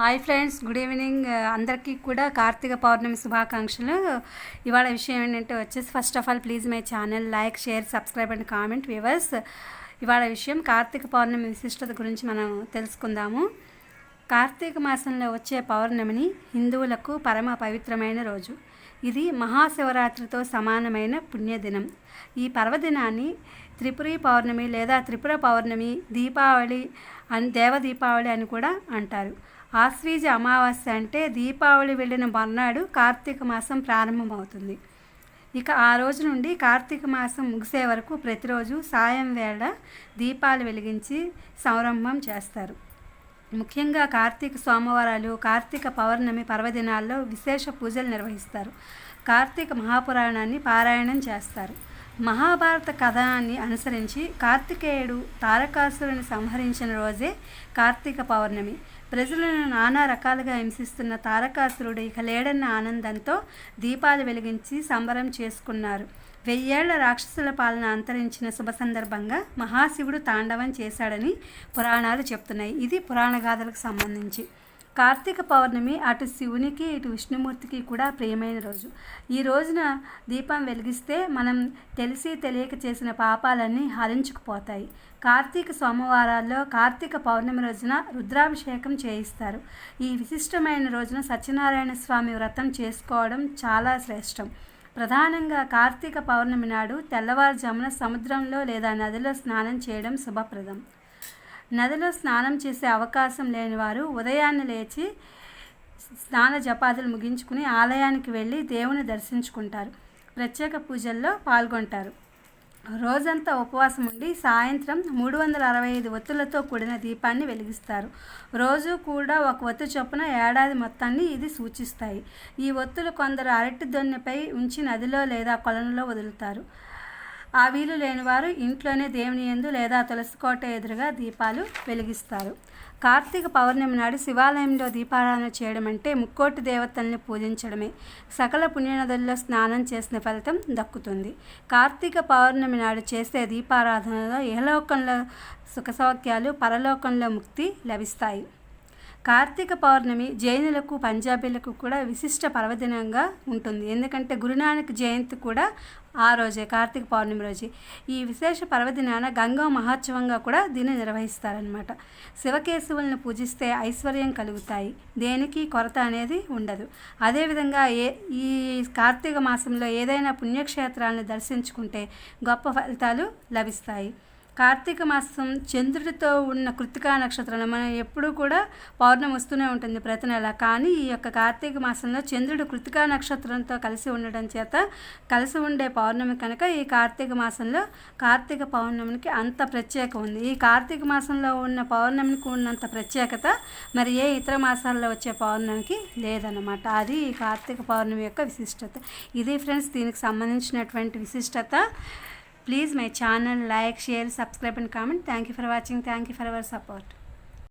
Hi friends, good evening. అందరికీ కూడా కార్తీక పౌర్ణమి శుభాకాంక్షలు. ఇవాళ విషయం ఏంటంటే వచ్చేసి first of all please my channel like, share, subscribe and comment viewers. ఇవాళ విషయం కార్తీక పౌర్ణమి విశిష్టత గురించి మనం తెలుసుకుందాము. కార్తీక మాసంలో వచ్చే పౌర్ణమిని హిందువులకు పరమ పవిత్రమైన రోజు. ఇది మహాశివరాత్రితో సమానమైన పుణ్యదినం. ఈ పర్వదినాన్ని త్రిపురి పౌర్ణమి లేదా త్రిపుర పౌర్ణమి, దీపావళి దేవ దీపావళి అని కూడా అంటారు. ఆశ్వీజ అమావాస్య అంటే దీపావళి వెళ్ళిన మర్నాడు కార్తీక మాసం ప్రారంభమవుతుంది. ఇక ఆ రోజు నుండి కార్తీక మాసం ముగిసే వరకు ప్రతిరోజు సాయం వేళ దీపాలు వెలిగించి సంరంభం చేస్తారు. ముఖ్యంగా కార్తీక సోమవారాలు, కార్తీక పౌర్ణమి పర్వదినాల్లో విశేష పూజలు నిర్వహిస్తారు. కార్తీక మహాపురాణాన్ని పారాయణం చేస్తారు. మహాభారత కథనాన్ని అనుసరించి కార్తికేయుడు తారకాసురుని సంహరించిన రోజే కార్తీక పౌర్ణమి. ప్రజలను నానా రకాలుగా హింసిస్తున్న తారకాసురుడు ఇక లేడన్న ఆనందంతో దీపాలు వెలిగించి సంబరం చేసుకున్నారు. 1000 ఏళ్ల రాక్షసుల పాలన అంతరించిన శుభ సందర్భంగా మహాశివుడు తాండవం చేశాడని పురాణాలు చెప్తున్నాయి. ఇది పురాణ గాథలకు సంబంధించి. కార్తీక పౌర్ణమి అటు శివునికి ఇటు విష్ణుమూర్తికి కూడా ప్రియమైన రోజు. ఈ రోజున దీపం వెలిగిస్తే మనం తెలిసి తెలియక చేసిన పాపాలన్నీ హరించుకుపోతాయి. కార్తీక సోమవారాల్లో కార్తీక పౌర్ణమి రోజున రుద్రాభిషేకం చేయిస్తారు. ఈ విశిష్టమైన రోజున సత్యనారాయణ స్వామి వ్రతం చేసుకోవడం చాలా శ్రేష్టం. ప్రధానంగా కార్తీక పౌర్ణమి నాడు తెల్లవారుజామున సముద్రంలో లేదా నదిలో స్నానం చేయడం శుభప్రదం. నదిలో స్నానం చేసే అవకాశం లేని వారు ఉదయాన్నే లేచి స్నాన జపాదులు ముగించుకుని ఆలయానికి వెళ్ళి దేవుని దర్శించుకుంటారు. ప్రత్యేక పూజల్లో పాల్గొంటారు. రోజంతా ఉపవాసం ఉండి సాయంత్రం 365 ఒత్తులతో కూడిన దీపాన్ని వెలిగిస్తారు. రోజు కూడా ఒక ఒత్తు చొప్పున ఏడాది మొత్తాన్ని ఇది సూచిస్తాయి. ఈ ఒత్తులు కొందరు అరటి దొన్నెపై ఉంచి నదిలో లేదా కొలనులో వదులుతారు. ఆ వీలు లేనివారు ఇంట్లోనే దేవుని యందు లేదా తులసి కోట ఎదురుగా దీపాలు వెలిగిస్తారు. కార్తీక పౌర్ణమి నాడు శివాలయంలో దీపారాధన చేయడం అంటే ముక్కోటి దేవతల్ని పూజించడమే. సకల పుణ్యనదుల్లో స్నానం చేసిన ఫలితం దక్కుతుంది. కార్తీక పౌర్ణమి నాడు చేసే దీపారాధనలో ఇహలోకంలో సుఖసౌఖ్యాలు, పరలోకంలో ముక్తి లభిస్తాయి. కార్తీక పౌర్ణమి జైనులకు, పంజాబీలకు కూడా విశిష్ట పర్వదినంగా ఉంటుంది. ఎందుకంటే గురునానక్ జయంతి కూడా ఆ రోజే, కార్తీక పౌర్ణమి రోజే. ఈ విశేష పర్వదినాన గంగా మహోత్సవంగా కూడా దీన్ని నిర్వహిస్తారనమాట. శివకేశవులను పూజిస్తే ఐశ్వర్యం కలుగుతాయి, దేనికి కొరత అనేది ఉండదు. అదేవిధంగా ఈ కార్తీక మాసంలో ఏదైనా పుణ్యక్షేత్రాలను దర్శించుకుంటే గొప్ప ఫలితాలు లభిస్తాయి. కార్తీక మాసం చంద్రుడితో ఉన్న కృత్తికా నక్షత్రంలో మనం ఎప్పుడూ కూడా పౌర్ణమి వస్తూనే ఉంటుంది ప్రతి నెల. కానీ ఈ యొక్క కార్తీక మాసంలో చంద్రుడు కృత్తికా నక్షత్రంతో కలిసి ఉండడం చేత కలిసి ఉండే పౌర్ణమి కనుక ఈ కార్తీక మాసంలో కార్తీక పౌర్ణమికి అంత ప్రత్యేకం ఉంది. ఈ కార్తీక మాసంలో ఉన్న పౌర్ణమికి ఉన్నంత ప్రత్యేకత మరి ఏ ఇతర మాసాల్లో వచ్చే పౌర్ణమికి లేదన్నమాట. అది ఈ కార్తీక పౌర్ణమి యొక్క విశిష్టత. ఇది ఫ్రెండ్స్ దీనికి సంబంధించినటువంటి విశిష్టత. Please my channel like, share, subscribe and comment. Thank you for watching. Thank you for your support.